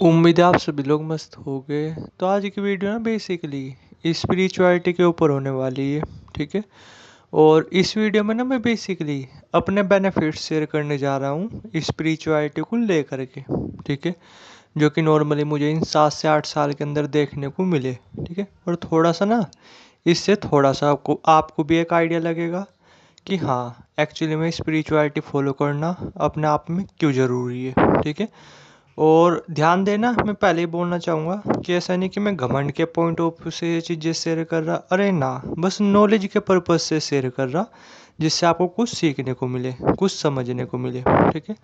उम्मीद है आप सभी लोग मस्त हो गए। तो आज की वीडियो ना बेसिकली स्पिरिचुअलिटी के ऊपर होने वाली है। ठीक है। और इस वीडियो में ना मैं बेसिकली अपने बेनिफिट्स शेयर करने जा रहा हूँ स्पिरिचुअलिटी को लेकर के। ठीक है। जो कि नॉर्मली मुझे इन 7 से 8 साल के अंदर देखने को मिले। ठीक है। और थोड़ा सा ना इससे थोड़ा सा आपको भी एक आइडिया लगेगा कि हाँ एक्चुअली में स्पिरिचुअलिटी फॉलो करना अपने आप में क्यों ज़रूरी है। ठीक है। और ध्यान देना, मैं पहले ही बोलना चाहूँगा कि ऐसा नहीं कि मैं घमंड के पॉइंट ऑफ व्यू से ये चीज़ें शेयर कर रहा, अरे ना, बस नॉलेज के पर्पज़ से शेयर कर रहा, जिससे आपको कुछ सीखने को मिले, कुछ समझने को मिले। ठीक है।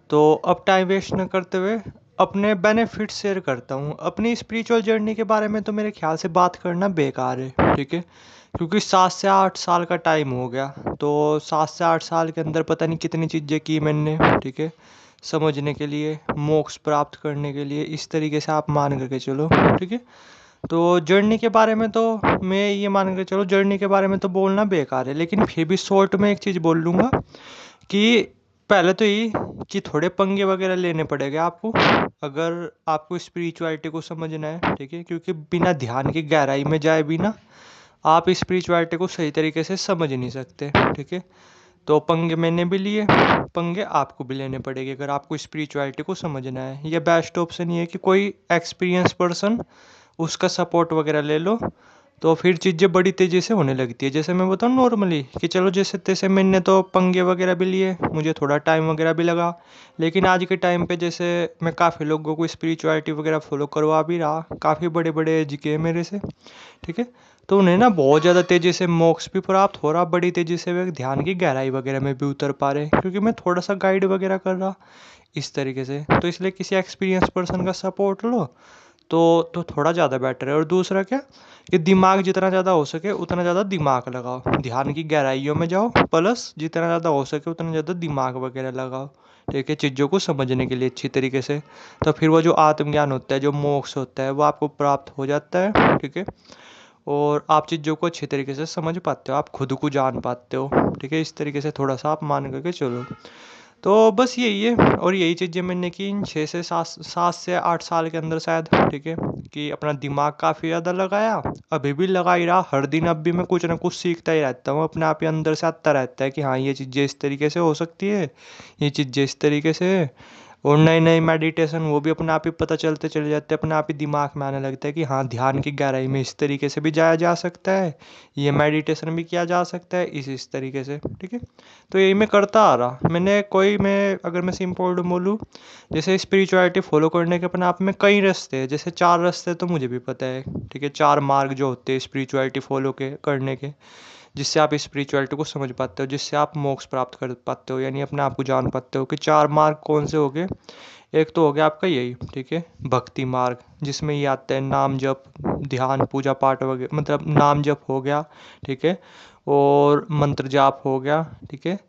तो अब टाइम वेस्ट न करते हुए अपने बेनिफिट शेयर करता हूँ। अपनी स्पिरिचुअल जर्नी के बारे में तो मेरे ख्याल से बात करना बेकार है। ठीक है। क्योंकि 7 से 8 साल का टाइम हो गया, तो 7 से 8 साल के अंदर पता नहीं कितनी चीज़ें की मैंने। ठीक है। समझने के लिए, मोक्ष प्राप्त करने के लिए, इस तरीके से आप मान करके चलो। ठीक है। तो जर्नी के बारे में तो मैं ये मान के चलो, जर्नी के बारे में तो बोलना बेकार है, लेकिन फिर भी शॉर्ट में एक चीज़ बोल लूँगा कि पहले तो ये कि थोड़े पंगे वगैरह लेने पड़ेंगे आपको, अगर आपको स्पिरिचुअलिटी को समझना है। ठीक है। क्योंकि बिना ध्यान की गहराई में जाए बिना आप स्पिरिचुअलिटी को सही तरीके से समझ नहीं सकते। ठीक है। तो पंगे मैंने भी लिए, पंगे आपको भी लेने पड़ेंगे अगर आपको स्पिरिचुअलिटी को समझना है। ये बेस्ट ऑप्शन ये है कि कोई एक्सपीरियंस पर्सन, उसका सपोर्ट वगैरह ले लो, तो फिर चीज़ें बड़ी तेज़ी से होने लगती है। जैसे मैं बताऊँ नॉर्मली कि चलो जैसे तैसे मैंने तो पंगे वगैरह भी लिए, मुझे थोड़ा टाइम वगैरह भी लगा, लेकिन आज के टाइम पे जैसे मैं काफ़ी लोगों को स्पिरिचुअलिटी वगैरह फॉलो करवा भी रहा, काफ़ी बड़े बड़े एज के मेरे से। ठीक है। तो उन्हें ना बहुत ज़्यादा तेज़ी से मोक्ष भी प्राप्त हो रहा, बड़ी तेज़ी से वे ध्यान की गहराई वगैरह में भी उतर पा रहे, क्योंकि मैं थोड़ा सा गाइड वगैरह कर रहा इस तरीके से। तो इसलिए किसी एक्सपीरियंस पर्सन का सपोर्ट लो तो थोड़ा ज़्यादा बेटर है। और दूसरा क्या, कि दिमाग जितना ज़्यादा हो सके उतना ज़्यादा दिमाग लगाओ, ध्यान की गहराइयों में जाओ, प्लस जितना ज़्यादा हो सके उतना ज़्यादा दिमाग वगैरह लगाओ। ठीक है। चीज़ों को समझने के लिए अच्छी तरीके से, तो फिर वो जो आत्मज्ञान होता है, जो मोक्ष होता है, वो आपको प्राप्त हो जाता है। ठीक है। और आप चीज़ों को अच्छे तरीके से समझ पाते हो, आप खुद को जान पाते हो। ठीक है। इस तरीके से थोड़ा सा आप मान करके चलो। तो बस यही है, और यही चीज़ें मैंने की इन 6 से 7 से 8 साल के अंदर शायद। ठीक है। कि अपना दिमाग काफ़ी ज़्यादा लगाया, अभी भी लगा ही रहा, हर दिन अब भी मैं कुछ ना कुछ सीखता ही रहता हूँ, अपने आप ही अंदर से आता रहता है कि हाँ ये चीज़ें इस तरीके से हो सकती है, ये चीज़ें इस तरीके से है। और नई नई मेडिटेशन वो भी अपने आप ही पता चलते चले जाते हैं, अपने आप ही दिमाग में आने लगता है कि हाँ ध्यान की गहराई में इस तरीके से भी जाया जा सकता है, ये मेडिटेशन भी किया जा सकता है इस तरीके से। ठीक है। तो यही मैं करता आ रहा, मैं अगर मैं सिंपल बोलूँ, जैसे स्पिरिचुअलिटी फॉलो करने के अपने आप में कई रास्ते हैं, जैसे 4 रास्ते तो मुझे भी पता है। ठीक है। 4 मार्ग जो होते हैं स्पिरिचुअलिटी फॉलो के करने के, जिससे आप स्पिरिचुअलिटी को समझ पाते हो, जिससे आप मोक्ष प्राप्त कर पाते हो, यानी अपने आप को जान पाते हो। कि 4 मार्ग कौन से हो गए, एक तो हो गया आपका यही। ठीक है। भक्ति मार्ग, जिसमें ये आता है नाम जप, ध्यान, पूजा पाठ वगैरह, मतलब नाम जप हो गया। ठीक है। और मंत्र जाप हो गया। ठीक है।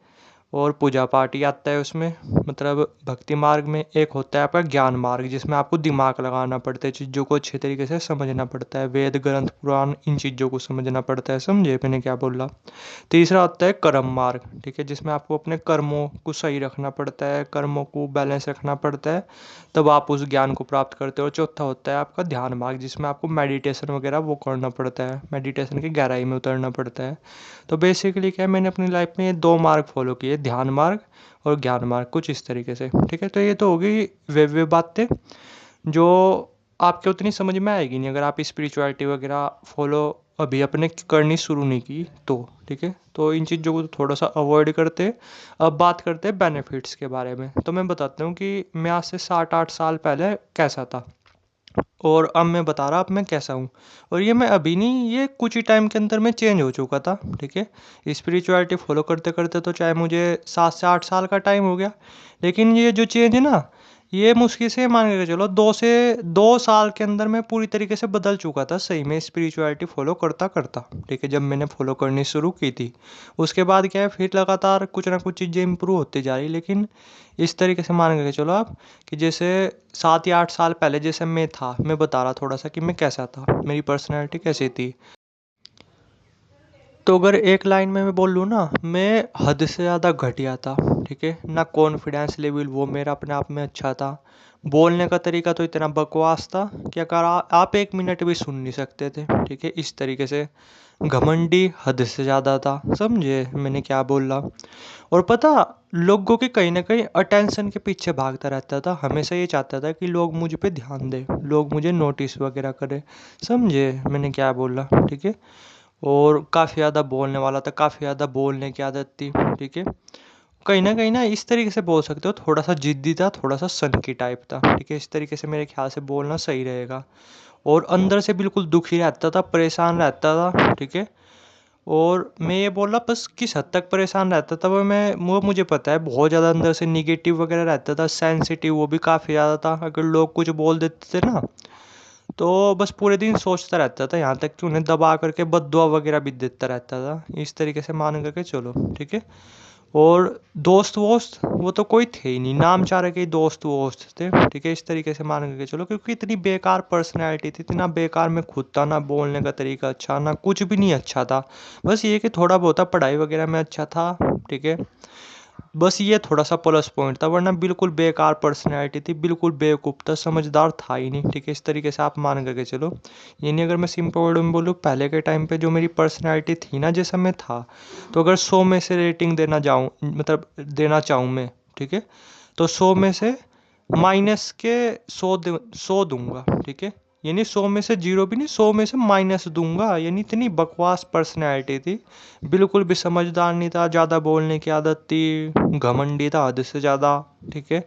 और पूजा पाठ ही आता है उसमें। मतलब भक्ति मार्ग में एक होता है आपका ज्ञान मार्ग, जिसमें आपको दिमाग लगाना पड़ता है, चीज़ों को अच्छे तरीके से समझना पड़ता है, वेद ग्रंथ पुराण इन चीज़ों को समझना पड़ता है। समझे मैंने क्या बोला। तीसरा होता है कर्म मार्ग। ठीक है। जिसमें आपको अपने कर्मों को सही रखना पड़ता है, कर्मों को बैलेंस रखना पड़ता है, तब आप उस ज्ञान को प्राप्त करते हो। और चौथा होता है आपका ध्यान मार्ग, जिसमें आपको मेडिटेशन वगैरह वो करना पड़ता है, मेडिटेशन की गहराई में उतरना पड़ता है। तो बेसिकली क्या है, मैंने अपनी लाइफ में ये 2 मार्ग फॉलो किए, ध्यान मार्ग और ज्ञान मार्ग, कुछ इस तरीके से। ठीक है। तो ये तो होगी वे बातें जो आपके उतनी समझ में आएगी नहीं अगर आप स्पिरिचुअलिटी वगैरह फॉलो अभी अपने करनी शुरू नहीं की तो। ठीक है। तो इन चीज़ों को तो थोड़ा सा अवॉइड करते। अब बात करते हैं बेनिफिट्स के बारे में। तो मैं बताता हूँ कि मैं आज से 7 8 साल पहले कैसा था, और अब मैं बता रहा अब मैं कैसा हूँ। और ये मैं अभी नहीं, ये कुछ ही टाइम के अंदर मैं चेंज हो चुका था। ठीक है। स्पिरिचुअलिटी फॉलो करते करते तो चाहे मुझे 7 से 8 साल का टाइम हो गया, लेकिन ये जो चेंज है ना, ये मुश्किल से मान के चलो 2 साल के अंदर मैं पूरी तरीके से बदल चुका था सही में, स्पिरिचुअलिटी फॉलो करता करता। ठीक है। जब मैंने फॉलो करनी शुरू की थी, उसके बाद क्या है, फिर लगातार कुछ ना कुछ चीज़ें इंप्रूव होती जा रही। लेकिन इस तरीके से मान के चलो आप, कि जैसे 7 या 8 साल पहले जैसे मैं था, मैं बता रहा थोड़ा सा कि मैं कैसा था, मेरी पर्सनैलिटी कैसी थी। तो अगर एक लाइन में मैं बोल लूँ ना, मैं हद से ज़्यादा घटिया था। ठीक है ना, कॉन्फिडेंस लेवल वो मेरा अपने आप में अच्छा था। बोलने का तरीका तो इतना बकवास था कि अगर आप 1 मिनट भी सुन नहीं सकते थे। ठीक है, इस तरीके से घमंडी हद से ज़्यादा था। समझे मैंने क्या बोला? और पता, लोगों के कहीं ना कहीं अटेंशन के पीछे भागता रहता था। हमेशा ये चाहता था कि लोग मुझ पे ध्यान दें, लोग मुझे नोटिस वगैरह करें। समझे मैंने क्या बोला? ठीक है। और काफ़ी ज़्यादा बोलने वाला था, काफ़ी ज़्यादा बोलने की आदत थी। ठीक है, कहीं ना इस तरीके से बोल सकते हो, थोड़ा सा जिद्दी था, थोड़ा सा सनकी टाइप था। ठीक है, इस तरीके से मेरे ख्याल से बोलना सही रहेगा। और अंदर से बिल्कुल दुखी रहता था, परेशान रहता था। ठीक है, और मैं ये बोला बस किस हद तक परेशान रहता था वो मुझे पता है। बहुत ज़्यादा अंदर से निगेटिव वगैरह रहता था, सेंसिटिव वो भी काफ़ी ज़्यादा था। अगर लोग कुछ बोल देते थे ना, तो बस पूरे दिन सोचता रहता था, यहाँ तक कि उन्हें दबा करके बद्दुआ वगैरह भी देता रहता था। इस तरीके से मान करके चलो। ठीक है, और दोस्त वोस्त वो तो कोई थे ही नहीं, नाम चाह के ही दोस्त वोस्त थे। ठीक है, इस तरीके से मान करके चलो, क्योंकि इतनी बेकार पर्सनैलिटी थी, इतना बेकार मैं खुद था। ना बोलने का तरीका अच्छा, ना कुछ भी नहीं अच्छा था। बस ये कि थोड़ा बहुत पढ़ाई वगैरह में अच्छा था। ठीक है, बस ये थोड़ा सा प्लस पॉइंट था, वरना बिल्कुल बेकार पर्सनैलिटी थी, बिल्कुल बेवकूफ़ था, समझदार था ही नहीं। ठीक है, इस तरीके से आप मान करके चलो। ये नहीं, अगर मैं सिंपल वर्ड में बोलूँ, पहले के टाइम पे जो मेरी पर्सनैलिटी थी ना, जैसा मैं था, तो अगर 100 में से रेटिंग देना जाऊँ, मतलब देना चाहूँ मैं, ठीक है, तो 100 में से माइनस के 100 दूंगा। ठीक है, यानी 100 में से जीरो भी नहीं, 100 में से माइनस दूंगा। यानी इतनी बकवास पर्सनैलिटी थी, बिल्कुल भी समझदार नहीं था, ज़्यादा बोलने की आदत थी, घमंडी था हद से ज़्यादा। ठीक है,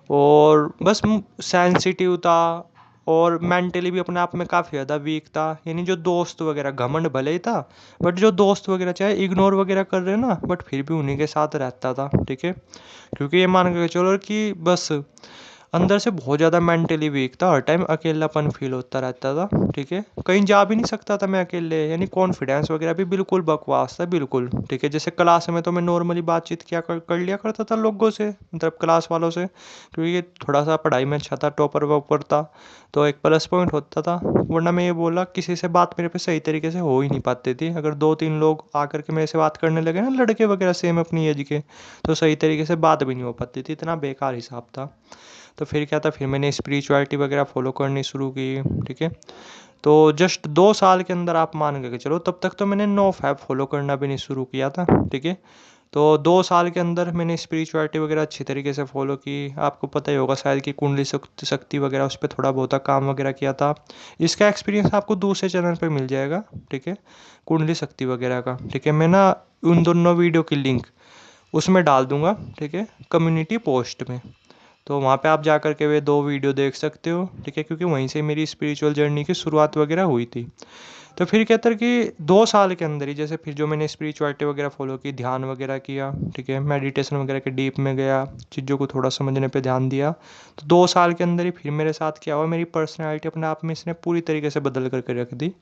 और बस सेंसिटिव था, और मेंटली भी अपने आप में काफ़ी ज़्यादा वीक था। यानी जो दोस्त वगैरह, घमंड भले ही था, बट जो दोस्त वगैरह चाहे इग्नोर वगैरह कर रहे हैं ना, बट फिर भी उन्हीं के साथ रहता था। ठीक है, क्योंकि ये मान के चलो कि बस अंदर से बहुत ज़्यादा मेंटली वीक था, हर टाइम अकेलापन फील होता रहता था। ठीक है, कहीं जा भी नहीं सकता था मैं अकेले। यानी कॉन्फिडेंस वगैरह भी बिल्कुल बकवास था, बिल्कुल। ठीक है, जैसे क्लास में तो मैं नॉर्मली बातचीत कर लिया करता था लोगों से, मतलब क्लास वालों से, क्योंकि थोड़ा सा पढ़ाई में अच्छा था, टॉपर वॉपर था, तो एक प्लस पॉइंट होता था। वरना मैं ये बोला, किसी से बात मेरे पे सही तरीके से हो ही नहीं पाती थी। अगर 2-3 लोग आकर के मेरे से बात करने लगे ना, लड़के वगैरह सेम अपनी एज के, तो सही तरीके से बात भी नहीं हो पाती थी, इतना बेकार हिसाब था। तो फिर क्या था, फिर मैंने स्पिरिचुअलिटी वगैरह फॉलो करनी शुरू की। ठीक है, तो जस्ट 2 साल के अंदर आप मान के चलो, तब तक तो मैंने नो फैब फॉलो करना भी नहीं शुरू किया था। ठीक है, तो 2 साल के अंदर मैंने स्पिरिचुअलिटी वगैरह अच्छी तरीके से फॉलो की। आपको पता ही होगा शायद कि कुंडली शक्ति वगैरह, उस पर थोड़ा बहुत काम वगैरह किया था। इसका एक्सपीरियंस आपको दूसरे चैनल पे मिल जाएगा। ठीक है, कुंडली शक्ति वगैरह का। ठीक है, मैं ना उन दोनों वीडियो की लिंक उसमें डाल दूंगा। ठीक है, कम्युनिटी पोस्ट में, तो वहाँ पे आप जा कर के वे 2 वीडियो देख सकते हो। ठीक है, क्योंकि वहीं से मेरी स्पिरिचुअल जर्नी की शुरुआत वगैरह हुई थी। तो फिर कहते हैं कि 2 साल के अंदर ही, जैसे फिर जो मैंने स्पिरिचुअलिटी वगैरह फॉलो की, ध्यान वगैरह किया, ठीक है, मेडिटेशन वगैरह के डीप में गया, चीज़ों को थोड़ा समझने पे ध्यान दिया, तो 2 साल के अंदर ही फिर मेरे साथ क्या हुआ, मेरी पर्सनैलिटी अपने आप में इसने पूरी तरीके से बदल करके रख दी।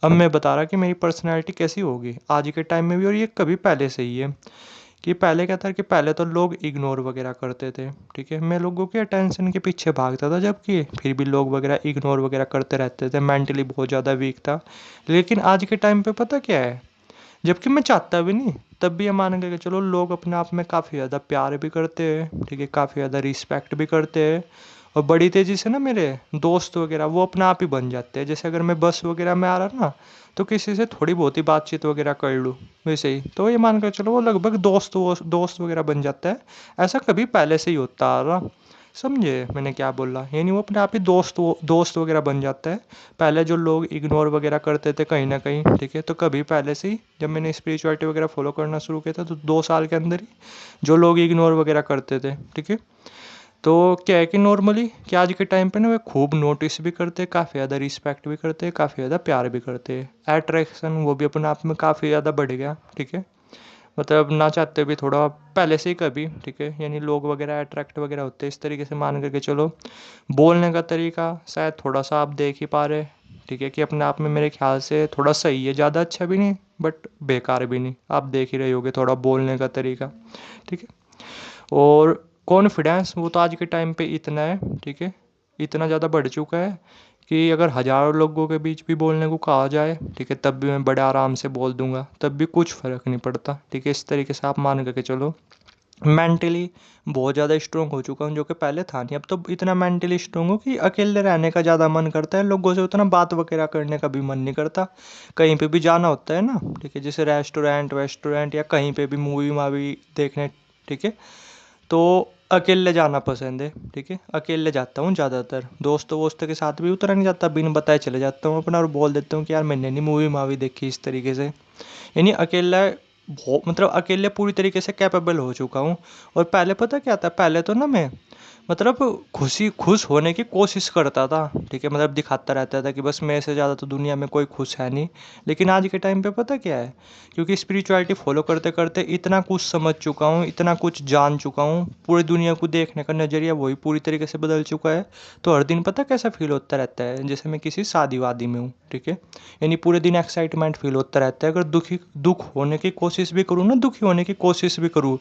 अब मैं बता रहा कि मेरी पर्सनैलिटी कैसी होगी आज के टाइम में भी, और ये कभी पहले से ही है। कि पहले क्या था कि पहले तो लोग इग्नोर वगैरह करते थे। ठीक है, मैं लोगों के अटेंशन के पीछे भागता था, जबकि फिर भी लोग वगैरह इग्नोर वगैरह करते रहते थे, मेंटली बहुत ज़्यादा वीक था। लेकिन आज के टाइम पे पता क्या है, जबकि मैं चाहता भी नहीं, तब भी ये मान के चलो, लोग अपने आप में काफ़ी ज़्यादा प्यार भी करते हैं। ठीक है, काफ़ी ज़्यादा रिस्पेक्ट भी करते हैं, और बड़ी तेज़ी से ना मेरे दोस्त वगैरह वो अपने आप ही बन जाते हैं। जैसे अगर मैं बस वगैरह में आ रहा ना, तो किसी से थोड़ी बहुत ही बातचीत वगैरह कर लूँ, वैसे ही तो ये मान कर चलो वो लगभग दोस्त वगैरह बन जाता है। ऐसा कभी पहले से ही होता आ रहा। समझे मैंने क्या बोला? यानी वो अपने आप ही दोस्त वगैरह बन जाता है। पहले जो लोग इग्नोर वगैरह करते थे कहीं ना कहीं, ठीक है, तो कभी पहले से ही जब मैंने स्पिरिचुअलिटी वगैरह फॉलो करना शुरू किया था, तो 2 साल के अंदर ही जो लोग इग्नोर वगैरह करते थे, ठीक है, तो क्या है कि नॉर्मली कि आज के टाइम पे ना वे खूब नोटिस भी करते हैं, काफ़ी ज़्यादा रिस्पेक्ट भी करते हैं, काफ़ी ज़्यादा प्यार भी करते हैं। अट्रैक्शन वो भी अपने आप में काफ़ी ज़्यादा बढ़ गया। ठीक है, मतलब ना चाहते भी थोड़ा पहले से ही कभी, ठीक है, यानी लोग वगैरह अट्रैक्ट वगैरह होते हैं इस तरीके से मान करके चलो। बोलने का तरीका शायद थोड़ा सा आप देख ही पा रहे, ठीक है, कि अपने आप में मेरे ख्याल से थोड़ा सही है, ज़्यादा अच्छा भी नहीं बट बेकार भी नहीं, आप देख ही रहे होगे थोड़ा बोलने का तरीका। ठीक है, और कॉन्फिडेंस वो तो आज के टाइम पे इतना है, ठीक है, इतना ज़्यादा बढ़ चुका है कि अगर हज़ारों लोगों के बीच भी बोलने को कहा जाए, ठीक है, तब भी मैं बड़े आराम से बोल दूंगा, तब भी कुछ फ़र्क नहीं पड़ता, ठीक है। इस तरीके से आप मान करके चलो मेंटली बहुत ज़्यादा स्ट्रोंग हो चुका हूँ, जो कि पहले था नहीं। अब तो इतना मेंटली स्ट्रोंग हूँ कि अकेले रहने का ज़्यादा मन करता है, लोगों से उतना बात वगैरह करने का भी मन नहीं करता। कहीं पे भी जाना होता है ना, ठीक है, जैसे रेस्टोरेंट वेस्टोरेंट या कहीं पे भी मूवी मावी देखने, ठीक है, तो अकेले जाना पसंद है, ठीक है। अकेले जाता हूँ ज़्यादातर, दोस्तों वोस्तों के साथ भी उतना नहीं जाता, बिन बताए चले जाता हूँ अपना और बोल देता हूँ कि यार मैंने नहीं मूवी मावी देखी, इस तरीके से। यानी अकेला बहुत, मतलब अकेले पूरी तरीके से कैपेबल हो चुका हूँ। और पहले पता क्या था, पहले तो ना मैं मतलब खुश होने की कोशिश करता था, ठीक है, मतलब दिखाता रहता था कि बस मेरे से ज़्यादा तो दुनिया में कोई खुश है नहीं। लेकिन आज के टाइम पे पता क्या है, क्योंकि स्पिरिचुअलिटी फॉलो करते करते इतना कुछ समझ चुका हूँ, इतना कुछ जान चुका हूँ, पूरी दुनिया को देखने का नज़रिया वही पूरी तरीके से बदल चुका है। तो हर दिन पता कैसा फील होता रहता है, जैसे मैं किसी शादी वादी में हूँ, ठीक है। यानी पूरे दिन एक्साइटमेंट फील होता रहता है। अगर दुख होने की कोशिश भी करूँ ना, दुखी होने की कोशिश भी करूँ,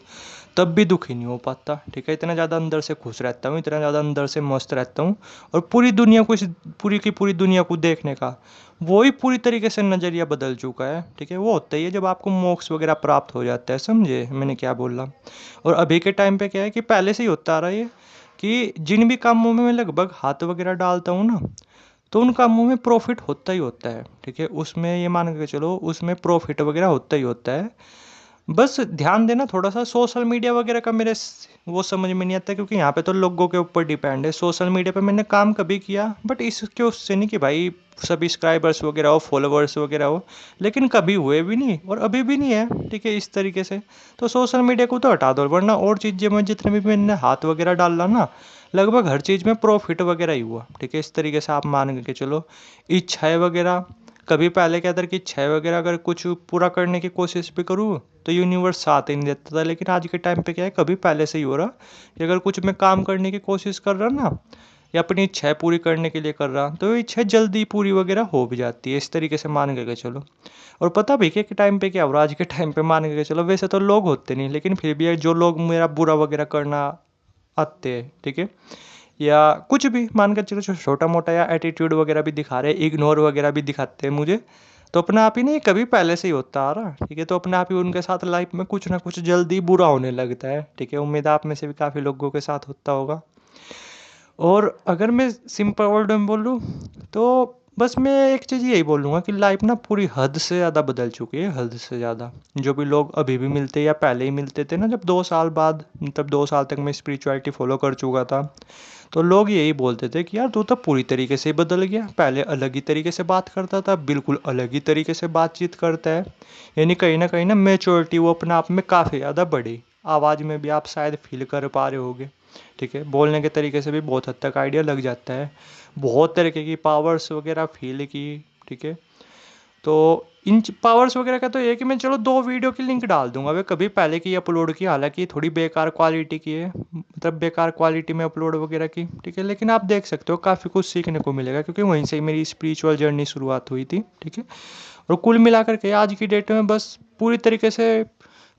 तब भी दुखी नहीं हो पाता, ठीक है। इतना ज़्यादा अंदर से खुश रहता हूँ, इतना ज़्यादा अंदर से मस्त रहता हूँ। और पूरी दुनिया को, इस पूरी की पूरी दुनिया को देखने का वही पूरी तरीके से नज़रिया बदल चुका है, ठीक है। वो होता ही है जब आपको मोक्ष वगैरह प्राप्त हो जाता है, समझे मैंने क्या बोला। और अभी के टाइम पे क्या है कि पहले से ही होता आ रहा है ये, कि जिन भी कामों में मैं लगभग हाथ वगैरह डालता हूँ ना, तो उन कामों में प्रॉफिट होता ही होता है, ठीक है। उसमें ये मान के चलो, उसमें प्रॉफिट वगैरह होता ही होता है। बस ध्यान देना थोड़ा सा सोशल मीडिया वगैरह का, वो समझ में नहीं आता, क्योंकि यहाँ पे तो लोगों के ऊपर डिपेंड है। सोशल मीडिया पे मैंने काम कभी किया, बट इसके उससे नहीं कि भाई सब्सक्राइबर्स वगैरह हो, फॉलोवर्स वगैरह हो, लेकिन कभी हुए भी नहीं और अभी भी नहीं है, ठीक है, इस तरीके से। तो सोशल मीडिया को तो हटा दो, वरना और चीज़ें में जितने भी मैंने हाथ वगैरह डाला ना, लगभग हर चीज़ में प्रॉफिट वगैरह ही हुआ, ठीक है। इस तरीके से आप मान के चलो। इच्छाएं वगैरह, कभी पहले क्या था कि इच्छाएं वगैरह अगर कुछ पूरा करने की कोशिश भी करूँ तो यूनिवर्स साथ ही नहीं देता था। लेकिन आज के टाइम पे क्या है, कभी पहले से ही हो रहा कि अगर कुछ मैं काम करने की कोशिश कर रहा ना, या अपनी इच्छाएं पूरी करने के लिए कर रहा, तो इच्छा जल्दी पूरी वगैरह हो भी जाती है, इस तरीके से मान के चलो। और पता भी क्या कि टाइम पे क्या हो रहा है, आज के टाइम पे मान के चलो, वैसे तो लोग होते नहीं, लेकिन फिर भी जो लोग मेरा बुरा वगैरह करना आते हैं, ठीक है, या कुछ भी मान कर चलो छोटा मोटा या एटीट्यूड वगैरह भी दिखा रहे हैं, इग्नोर वगैरह भी दिखाते हैं मुझे, तो अपने आप ही नहीं, कभी पहले से ही होता आ रहा, ठीक है। तो अपने आप ही उनके साथ लाइफ में कुछ ना कुछ जल्दी बुरा होने लगता है, ठीक है। उम्मीद है आप में से भी काफ़ी लोगों के साथ होता होगा। और अगर मैं सिंपल वर्ड में बोलूँ, तो बस मैं एक चीज़ यही बोलूँगा कि लाइफ ना पूरी हद से ज़्यादा बदल चुकी है, हद से ज़्यादा। जो भी लोग अभी भी मिलते या पहले ही मिलते थे ना, जब 2 साल बाद, मतलब 2 साल तक मैं स्पिरिचुअलिटी फॉलो कर चुका था, तो लोग यही बोलते थे कि यार तू तो पूरी तरीके से ही बदल गया, पहले अलग ही तरीके से बात करता था, बिल्कुल अलग ही तरीके से बातचीत करता है। यानी कहीं ना मैच्योरिटी वो अपने आप में काफ़ी ज़्यादा बढ़ी। आवाज़ में भी आप शायद फील कर पा रहे होगे, ठीक है। बोलने के तरीके से भी बहुत हद तक आइडिया लग जाता है, बहुत तरीके की पावर्स वगैरह फील की, ठीक है। तो इन पावर्स वगैरह का तो ये है कि मैं चलो 2 वीडियो की लिंक डाल दूंगा, वे कभी पहले की अपलोड की, हालांकि थोड़ी बेकार क्वालिटी की है, मतलब बेकार क्वालिटी में अपलोड वगैरह की, ठीक है। लेकिन आप देख सकते हो काफ़ी कुछ सीखने को मिलेगा, क्योंकि वहीं से ही मेरी स्पिरिचुअल जर्नी शुरुआत हुई थी, ठीक है। और कुल मिलाकर के आज की डेट में बस पूरी तरीके से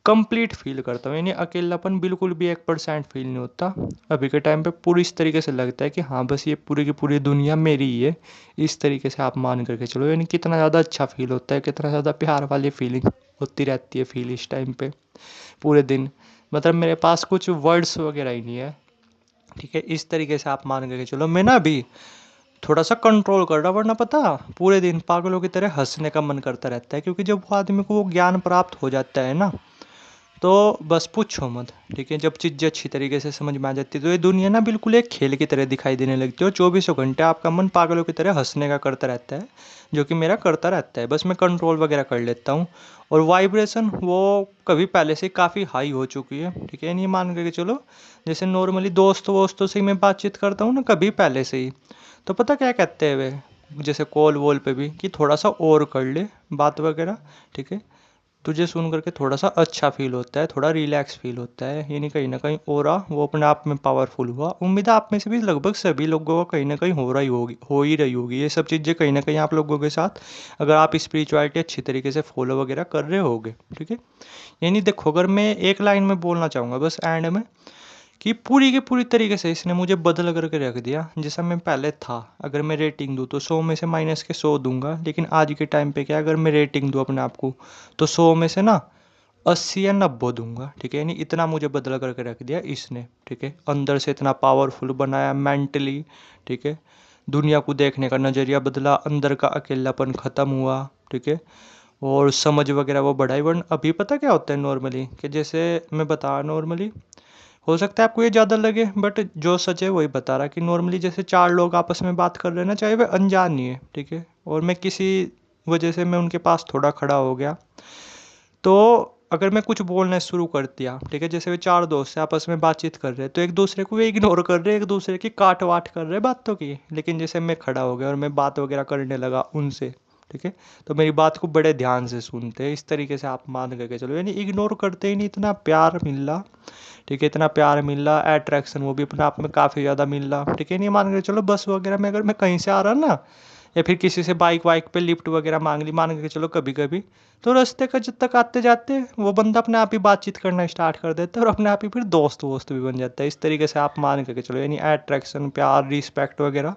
कंप्लीट फील करता हूँ, यानी अकेलापन बिल्कुल भी 1% फील नहीं होता। अभी के टाइम पे पूरी इस तरीके से लगता है कि हाँ बस ये पूरी की पूरी दुनिया मेरी ही है, इस तरीके से आप मान करके चलो। यानी कितना ज़्यादा अच्छा फील होता है, कितना ज़्यादा प्यार वाली फीलिंग होती रहती है फील इस टाइम पे पूरे दिन। मतलब मेरे पास कुछ वर्ड्स वगैरह ही नहीं है, ठीक है। इस तरीके से आप मान करके चलो। मैं ना अभी थोड़ा सा कंट्रोल कर रहा, वरना पता पूरे दिन पागलों की तरह हंसने का मन करता रहता है, क्योंकि जब वो आदमी को वो ज्ञान प्राप्त हो जाता है ना, तो बस पूछो मत, ठीक है। जब चीज़ें अच्छी तरीके से समझ में आ जाती है, तो ये दुनिया ना बिल्कुल एक खेल की तरह दिखाई देने लगती है, और 24 घंटे आपका मन पागलों की तरह हंसने का करता रहता है, जो कि मेरा करता रहता है। बस मैं कंट्रोल वगैरह कर लेता हूँ। और वाइब्रेशन वो कभी पहले से काफ़ी हाई हो चुकी है, ठीक है। नहीं मान के चलो, जैसे नॉर्मली दोस्तों वोस्तों से ही मैं बातचीत करता हूँ ना, कभी पहले से ही, तो पता क्या कहते हैं वे, जैसे कॉल वॉल पे भी, कि थोड़ा सा और कर ले बात वगैरह, ठीक है। तुझे सुन करके थोड़ा सा अच्छा फील होता है, थोड़ा रिलैक्स फील होता है, यानी कहीं ना कहीं ओरा वो अपने आप में पावरफुल हुआ। उम्मीद है आप में से भी लगभग सभी लोगों का कहीं ना कहीं हो ही रही होगी ये सब चीज़ें, कहीं ना कहीं आप लोगों के साथ, अगर आप स्पिरिचुअलिटी अच्छी तरीके से फॉलो वगैरह कर रहे होगे, ठीक है। यानी देखो, अगर मैं एक लाइन में बोलना चाहूँगा बस एंड में, कि पूरी के पूरी तरीके से इसने मुझे बदल करके रख दिया। जैसा मैं पहले था, अगर मैं रेटिंग दूँ तो 100 में से माइनस के 100 दूंगा, लेकिन आज के टाइम पे क्या, अगर मैं रेटिंग दूँ अपने आप को तो 100 में से ना 80 या 90 दूंगा। ठीक है, यानी इतना मुझे बदल करके रख दिया इसने। ठीक है, अंदर से इतना पावरफुल बनाया मेंटली। ठीक है, दुनिया को देखने का नज़रिया बदला, अंदर का अकेलापन ख़त्म हुआ। ठीक है, और समझ वगैरह वो बढ़ाई। वरना अभी पता क्या होता है नॉर्मली, कि जैसे मैं बता, नॉर्मली हो सकता है आपको ये ज़्यादा लगे, बट जो सच है वही बता रहा, कि नॉर्मली जैसे चार लोग आपस में बात कर रहे हैं ना, चाहे वे अनजान ही है। ठीक है, और मैं किसी वजह से मैं उनके पास थोड़ा खड़ा हो गया, तो अगर मैं कुछ बोलना शुरू कर दिया, ठीक है, जैसे वे चार दोस्त हैं आपस में बातचीत कर रहे हैं, तो एक दूसरे को वे इग्नोर कर रहे हैं, एक दूसरे की काट वाट कर रहे हैं बातों की। लेकिन जैसे मैं खड़ा हो गया और मैं बात वगैरह करने लगा उनसे, ठीक है, तो मेरी बात को बड़े ध्यान से सुनते हैं। इस तरीके से आप मान करके चलो, यानी इग्नोर करते ही नहीं, इतना प्यार मिल रहा। ठीक है, इतना प्यार मिल रहा, अट्रैक्शन वो भी अपने आप में काफ़ी ज़्यादा मिल रहा। ठीक है, नहीं मान के चलो बस वगैरह में अगर मैं कहीं से आ रहा ना, या फिर किसी से बाइक वाइक पे लिफ्ट वगैरह मांग ली, मान के चलो कभी कभी, तो रास्ते का जब तक आते जाते वो बंदा अपने आप ही बातचीत करना स्टार्ट कर देता है, और अपने आप ही फिर दोस्त वोस्त भी बन जाता है। इस तरीके से आप मान के चलो, यानी अट्रैक्शन, प्यार, रिस्पेक्ट वगैरह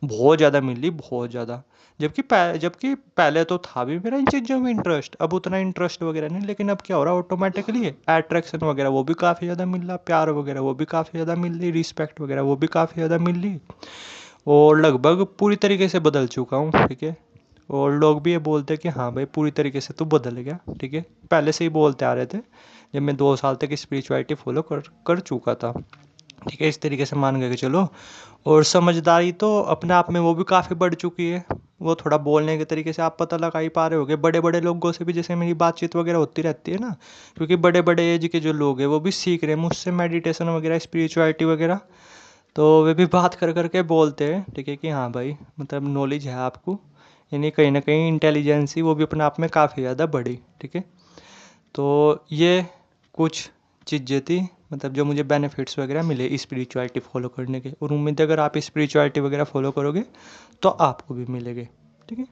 बहुत ज़्यादा मिली, बहुत ज़्यादा। जबकि पहले तो था भी मेरा इन चीज़ों में इंटरेस्ट, अब उतना इंटरेस्ट वगैरह नहीं, लेकिन अब क्या हो रहा है ऑटोमेटिकली, अट्रैक्शन वगैरह वो भी काफ़ी ज़्यादा मिल रहा, प्यार वगैरह वो भी काफ़ी ज़्यादा मिल रही, रिस्पेक्ट वगैरह वो भी काफ़ी ज़्यादा मिल रही, और लगभग पूरी तरीके से बदल चुका हूँ। ठीक है, और लोग भी ये बोलते हैं कि हाँ भाई पूरी तरीके से तो बदल गया। ठीक है, पहले से ही बोलते आ रहे थे, जब मैं 2 साल तक स्पिरिचुअलिटी फॉलो कर कर चुका था। ठीक है, इस तरीके से मान के चलो। और समझदारी तो अपने आप में वो भी काफ़ी बढ़ चुकी है। वो थोड़ा बोलने के तरीके से आप पता लगा ही पा रहे होगे, बड़े बड़े लोगों से भी जैसे मेरी बातचीत वगैरह होती रहती है ना, क्योंकि बड़े बड़े एज के जो लोग हैं वो भी सीख रहे हैं मुझसे मेडिटेशन वगैरह, स्पिरिचुअलिटी वगैरह, तो वे भी बात कर करके बोलते हैं। ठीक है, कि हाँ भाई मतलब नॉलेज है आपको, यानी कहीं ना कहीं इंटेलिजेंस ही वो भी अपने आप में काफ़ी ज़्यादा बढ़ी। ठीक है, तो ये कुछ चीज़ें थी, मतलब जो मुझे बेनिफिट्स वगैरह मिले स्पिरिचुअलिटी फॉलो करने के, और उम्मीद है अगर आप स्पिरिचुअलिटी वगैरह फॉलो करोगे तो आपको भी मिलेंगे। ठीक है।